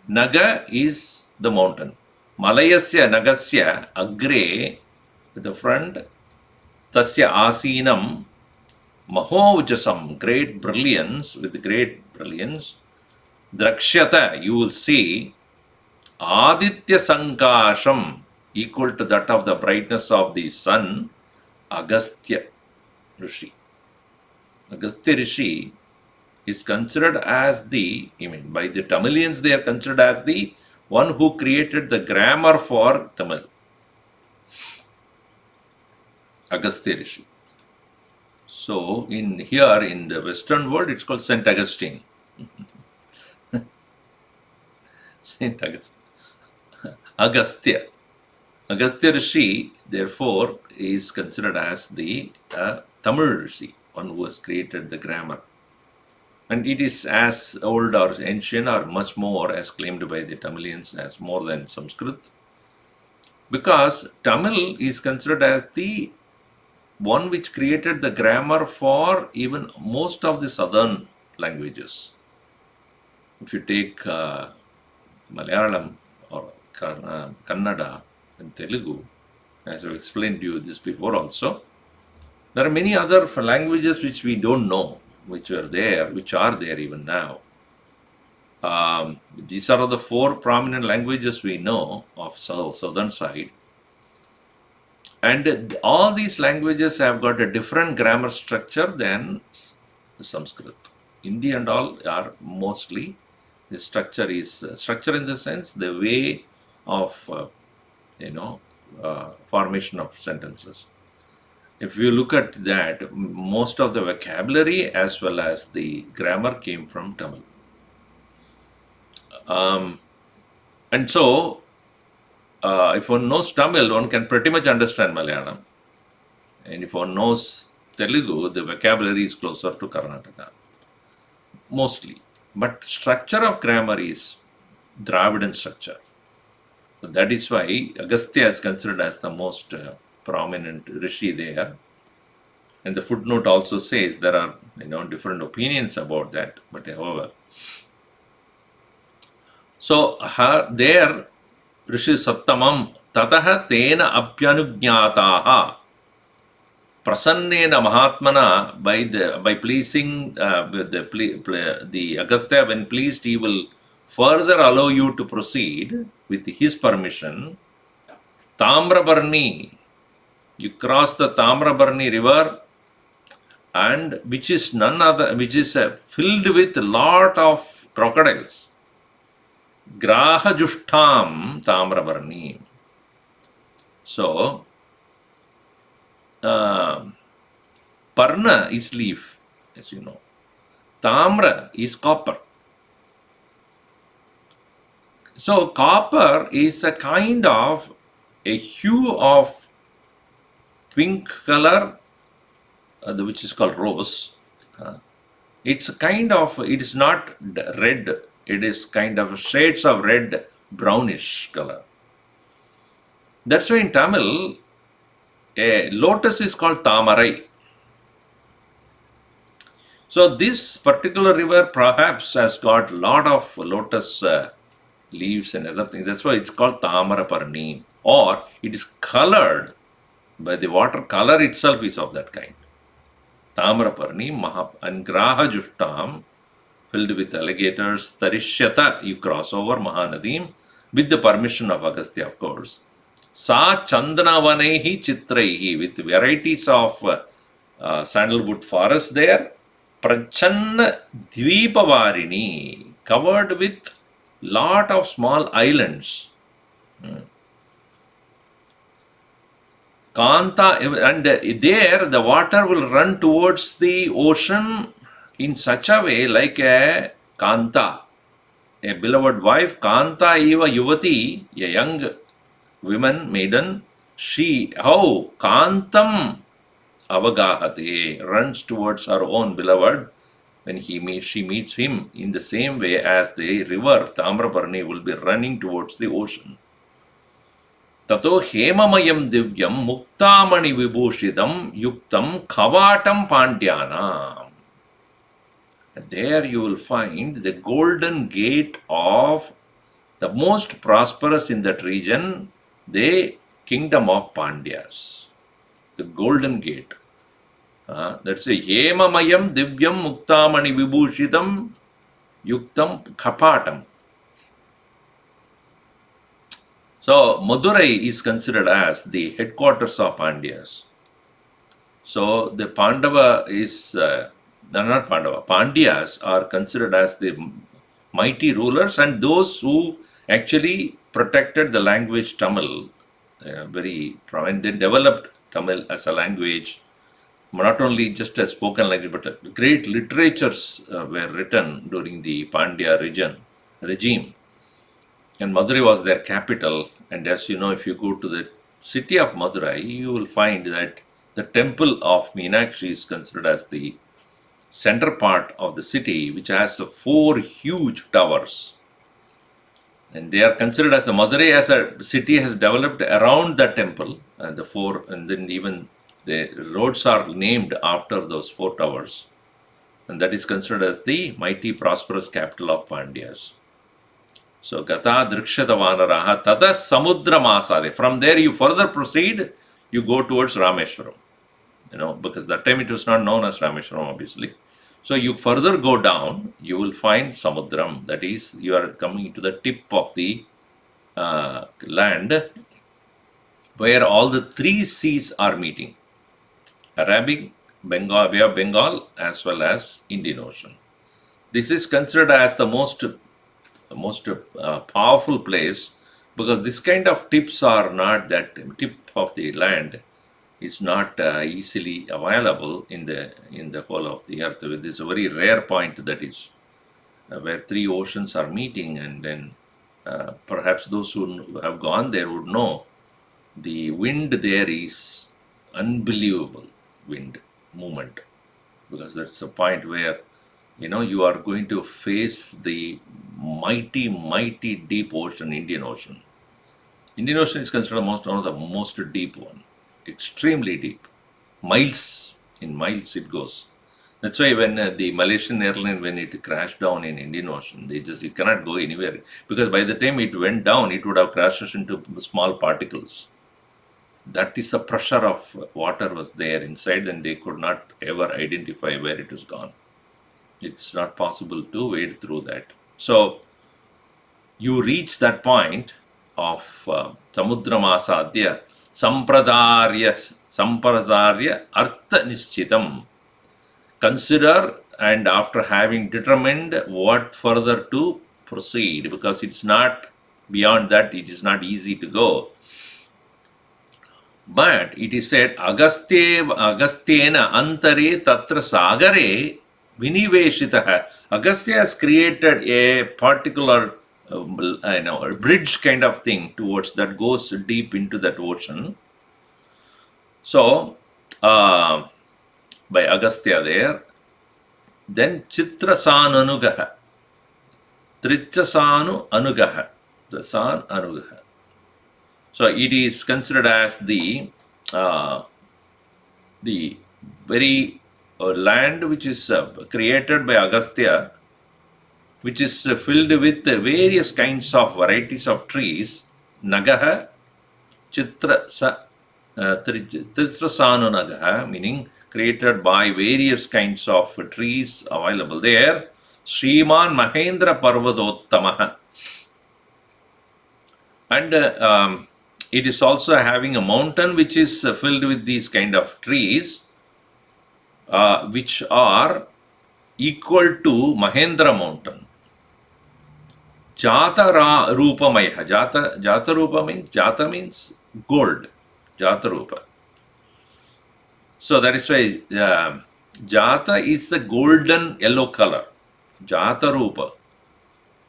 Naga is the mountain. Malayasya Nagasya Agre, at the front, Tasya Asinam Mahovjasam, great brilliance, with great brilliance. Drakshyata, you will see Aditya Sankasham, equal to that of the brightness of the sun, Agastya Rishi. Agastya Rishi is considered as the, by the Tamilians they are considered as the one who created the grammar for Tamil. Agastya Rishi. So in the Western world it's called Saint Augustine. Saint Agastya. Agastya Rishi therefore is considered as the Tamil Rishi, one who has created the grammar. And it is as old or ancient or much more as claimed by the Tamilians as more than Sanskrit. Because Tamil is considered as the one which created the grammar for even most of the southern languages. If you take Malayalam or Kannada and Telugu, as I've explained to you this before also, there are many other languages which we don't know, which are there even now. These are the 4 prominent languages we know of southern side. And all these languages have got a different grammar structure than Sanskrit. Hindi and all are mostly, the structure is, structure in the sense, the way of, formation of sentences. If you look at that, most of the vocabulary as well as the grammar came from Tamil. And so, if one knows Tamil, one can pretty much understand Malayalam. And if one knows Telugu, the vocabulary is closer to Karnataka. Mostly. But structure of grammar is Dravidian structure. So that is why Agastya is considered as the most prominent Rishi there. And the footnote also says there are different opinions about that. But however, so there Rishi Sattamam Tataha Tena Apyanugnataha Prasannena Mahatmana, by pleasing the Agastya, when pleased, he will further allow you to proceed with his permission. Tamrabarni, you cross the Tamrabarni river, and which is none other, which is filled with a lot of crocodiles. Graha Jushtam Tamrabarni. So, Parna is leaf, as you know. Tamra is copper. So, copper is a kind of a hue of pink color, which is called rose. It's a kind of, it is not red, it is kind of shades of red, brownish color. That's why in Tamil, a lotus is called Tamarai. So this particular river perhaps has got a lot of lotus leaves and other things. That's why it's called Tamaraparni. Or it is colored by the water. Color itself is of that kind. Tamaraparni, and Graha Jushtam, filled with alligators. Tarishyata, you cross over Mahanadim, with the permission of Agastya, of course. Sa Chandanavanaihi Chitraihi, with varieties of sandalwood forest there, Prachanna Dvipavarini, covered with lot of small islands. Kanta, and there the water will run towards the ocean in such a way like a Kanta, a beloved wife. Kanta eva yuvati, a young woman, maiden. She, how Kantam avagahate, runs towards her own beloved when she meets him, in the same way as the river Tamraparni will be running towards the ocean. Tato hemamayam divyam muktamani vibhushidam yuktam khavatam pandyanam. There you will find the golden gate of the most prosperous in that region, the kingdom of Pandyas. The golden gate. That's a hemamayam divyam muktamani vibhushidam yuktam khapatam. So Madurai is considered as the headquarters of Pandyas. So the Pandava is, not Pandava, Pandyas are considered as the mighty rulers and those who actually protected the language Tamil and they developed Tamil as a language, not only just a spoken language, but great literatures were written during the Pandya regime. And Madurai was their capital. And as you know, if you go to the city of Madurai, you will find that the temple of Meenakshi is considered as the center part of the city, which has 4 huge towers. And they are considered as Madurai as a city has developed around the temple, and the 4, and then even the roads are named after those 4 towers. And that is considered as the mighty prosperous capital of Pandyas. So Gata Drikshata Vanaraha Tada Samudra Masade. From there you further proceed, you go towards Rameshwaram. Because that time it was not known as Rameshwaram, obviously. So you further go down, you will find Samudram. That is, you are coming to the tip of the land where all the 3 seas are meeting. Arabic, Bengal, Bay of Bengal, as well as Indian Ocean. This is considered as the most powerful place, because this kind of tips are not, that tip of the land is not easily available in the whole of the earth. This is a very rare point, that is where 3 oceans are meeting, and then perhaps those who have gone there would know the wind there is unbelievable wind movement, because that's a point where you are going to face the mighty deep ocean, Indian Ocean. Indian Ocean is considered one of the most deep one, extremely deep. In miles it goes. That's why when the Malaysian airline, when it crashed down in Indian Ocean, you cannot go anywhere, because by the time it went down, it would have crashed into small particles. That is the pressure of water was there inside, and they could not ever identify where it was gone. It's not possible to wade through that. So you reach that point of Samudra Masadya Sampradarya Artha Nischitam. Consider, and after having determined what further to proceed, because it's not beyond that, it is not easy to go. But it is said, Agasthyena Antare Tatra Sagare Viniveshitaha. Agastya has created a particular a bridge kind of thing towards that goes deep into that ocean. So by Agastya there, then Chitrasanu Anugaha, Trichasanu Anugaha, the San Anugaha. So it is considered as the very land which is created by Agastya, which is filled with various kinds of varieties of trees. Nagaha, Chitrasanu Nagaha, meaning created by various kinds of trees available there. Sriman Mahendra Parvadottamaha. And it is also having a mountain which is filled with these kind of trees, which are equal to Mahendra mountain. Jata Rupamaya. Jata Rupa means, Jata means gold. Jata Rupa. So that is why Jata is the golden yellow color. Jata Rupa.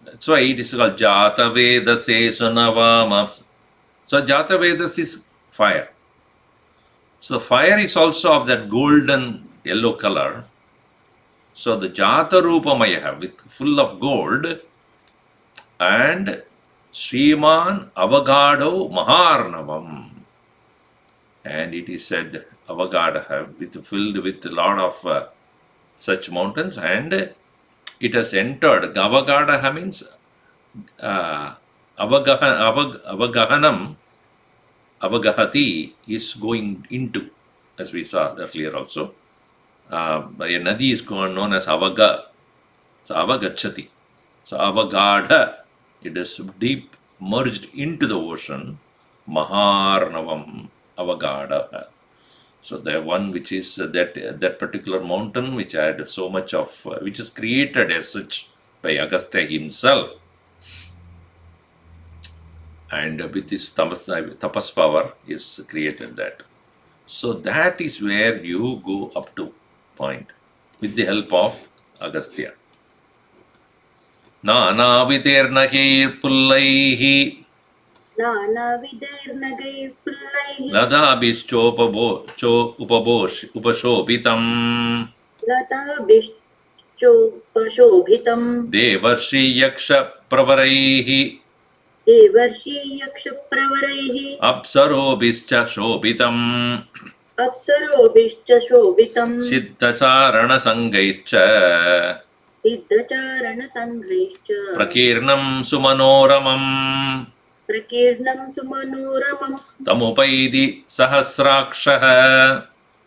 That's why it is called Jata Vedase Sunavama. So Jata Vedas is fire. So fire is also of that golden yellow color. So the Jata Rupamaya with full of gold and Sriman Avagado Maharnavam. And it is said Avagada filled with a lot of such mountains, and it has entered. Avagada means Avagahanam, Avagahati is going into, as we saw earlier also. A nadi is known as Avaga. So Avagachati. So Avagada, it is deep merged into the ocean. Maharnavam, Avagada. So the one which is that particular mountain which had so much of, which is created as such by Agastya himself. And with his tapas power is created that. So that is where you go up to point with the help of Agastya. Nanavitirnahir pullaihi नानाविधैर्नगैर्पुल्लैः Upashobitam लताभिश्चोपशोभितम् Devarshi Yaksha Pravaraihi देवर्षीयक्षप्रवरैः Apsarobhischa Shobitam अप्सरोभिश्च शोभितम् Siddhacharana Sangaischa सिद्धचारणसङ्घ्रैश्च Prakirnam Sumanoramam प्रकीर्णं सुमनोरमम् Tamupaidi Sahasrakshaha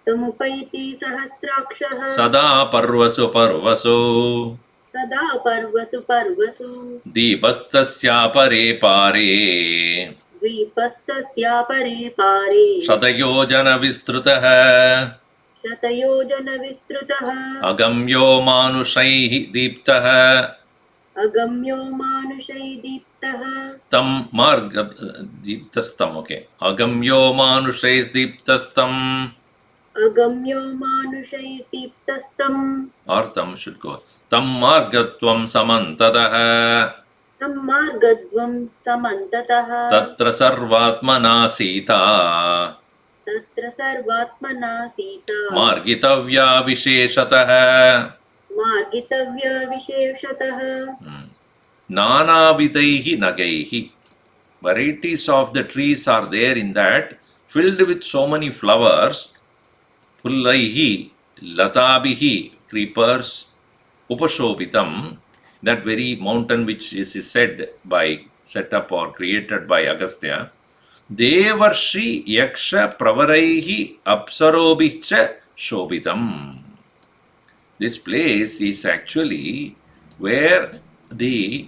तमुपैति सहस्राक्षः Sada Parvasu Parvasu सदा पर्वतु पर्वतु Deepastasya Pare Pare द्वीपस्तस्यापरे पारे Shatayojana Vistrutaha शतयोजनविस्तृतः Agamyo Manushaihi Deeptaha अगम्यो मानुषै दीप्तः Tam Marga Deeptastam, okay. Agamyo Manushais Deeptastam. अगम्यो मानुषै दीप्तस्तम् Or Tam should go. Tam Margatvam Samantataha. सम्मार्गध्वं समन्ततः Tatra Sarvatmana Sita. तत्र सर्वात्मना Sita Margitavya Visheshataha. मार्गितव्या विशेषतः Nanavidaihi Nagaihi. Varieties of the trees are there in that, filled with so many flowers. Pullaihi, Latabihi, creepers, Upashobitam, that very mountain which is said by, set up or created by Agastya. Devarshi Yaksha Pravaraihi Apsarobhicha Shobitam. This place is actually where the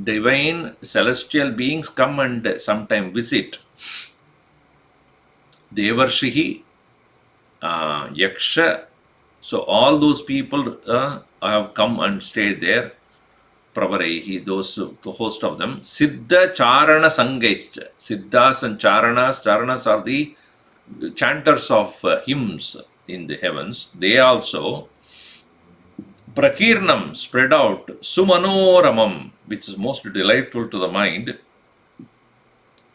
divine celestial beings come and sometime visit. Devarshihi, Yaksha, so all those people have come and stayed there. Pravaraihi, those the host of them. Siddha Charana Sangaischa. Siddhas and Charanas. Charanas are the chanters of hymns in the heavens. They also Prakirnam, spread out, Sumanoramam, which is most delightful to the mind.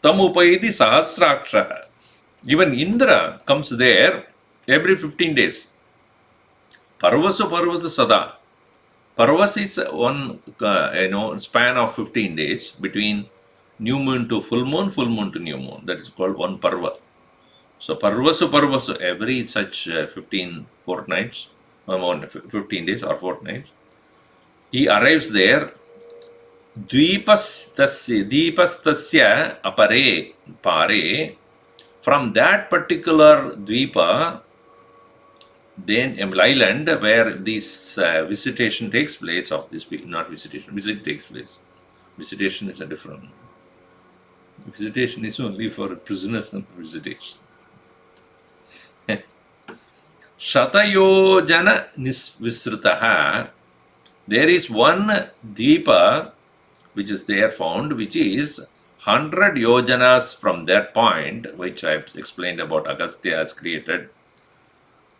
Tamupaidi Sahasraksha. Even Indra comes there every 15 days. Parvasu Sada. Parvas is one span of 15 days between new moon to full moon to new moon. That is called one Parva. So Parvasu, every such 15 fortnights, 15 days or fortnights, he arrives there. Dvipastasya apare pare. From that particular dvipa, then island where this visitation takes place of this, not visitation, visit takes place. Visitation is a different. Visitation is only for prisoners and visitation. Shatayojana Visrutaha. There is one Dvipa which is there found, which is 100 yojanas from that point, which I explained about Agastya has created,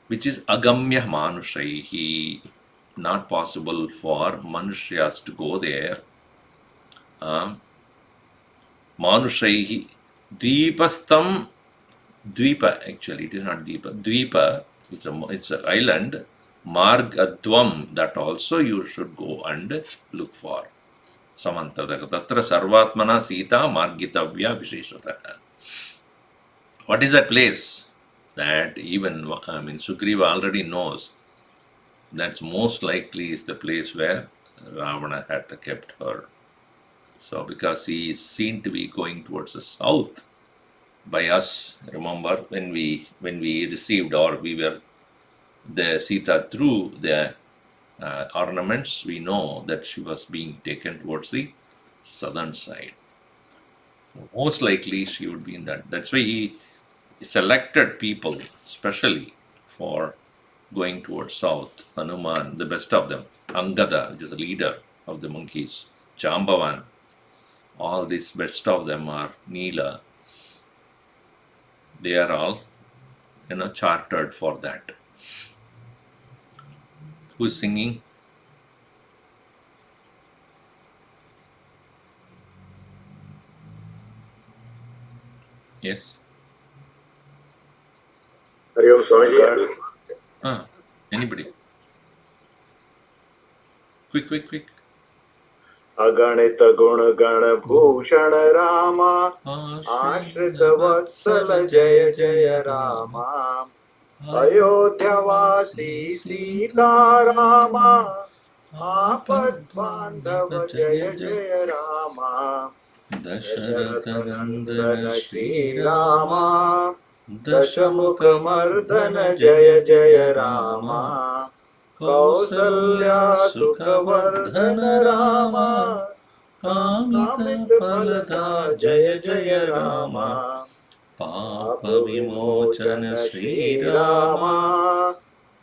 which is Agamya Manushaihi. Not possible for Manushyas to go there. Manushaihi. Dvipastam. Dvipa, actually, it is not Dvipa. Dvipa, it's an island. Margadvam, that also you should go and look for. Samantadaka. Tatra Sarvatmana Sita Margitavya Visheshataha. What is that place? That even, Sugriva already knows. That's most likely is the place where Ravana had kept her. So, because he is seen to be going towards the south by us, remember when we received, or we were the Sita through the ornaments, we know that she was being taken towards the southern side. So most likely she would be in that. That's why he selected people specially for going towards south. Hanuman, the best of them. Angada, which is the leader of the monkeys. Jambavan, all these best of them are Neela. They are all, chartered for that. Who is singing? Yes. Hari Om Swamiji. Anybody? Quick. अगणित गुण गण भूषण रामा आश्रित वत्सल जय जय रामा अयोध्यावासी सीता रामा आपद बांधव जय जय रामा दशरथ नंदन श्री रामा दशमुख मर्दन जय जय रामा कौसल्या सुखवर्धन रामा कामित फलदा जय जय रामा पाप विमोचन श्री रामा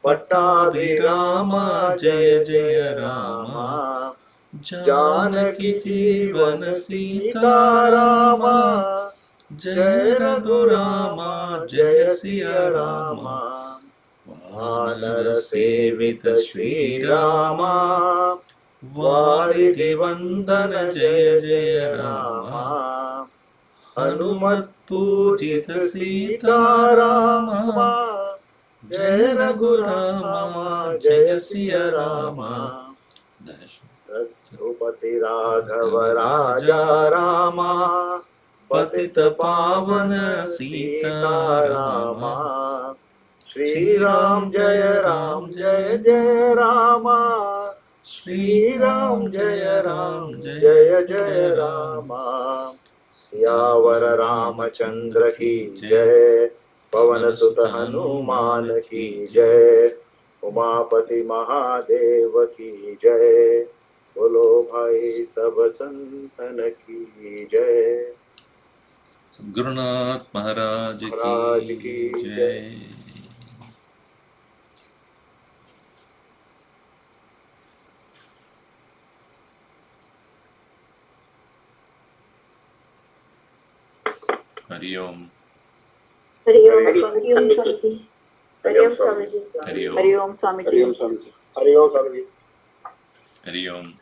पट्टाभिरामा जय जय रामा जानकी जीवन सीता रामा जय रघुरामा जय सिया रामा वानर सेवित श्री रामा वारिधि वंदन जय जय रामा हनुमत पूजित सीता रामा जय रघुरामा जय सिया रामा रघुपति राघव राजा रामा पतित पावन सीता रामा श्री राम जय जय रामा श्री राम जय जय रामा सियावर रामचंद्र की जय पवन सुत हनुमान की जय उमापति महादेव की जय बोलो भाई सब संतन की जय सद्गुरुनाथ महाराज की जय। हरि ओम। हरि ओम स्वामीजी। हरि ओम स्वामीजी। हरि ओम। हरि ओम स्वामीजी। हरि ओम स्वामीजी। हरि ओम।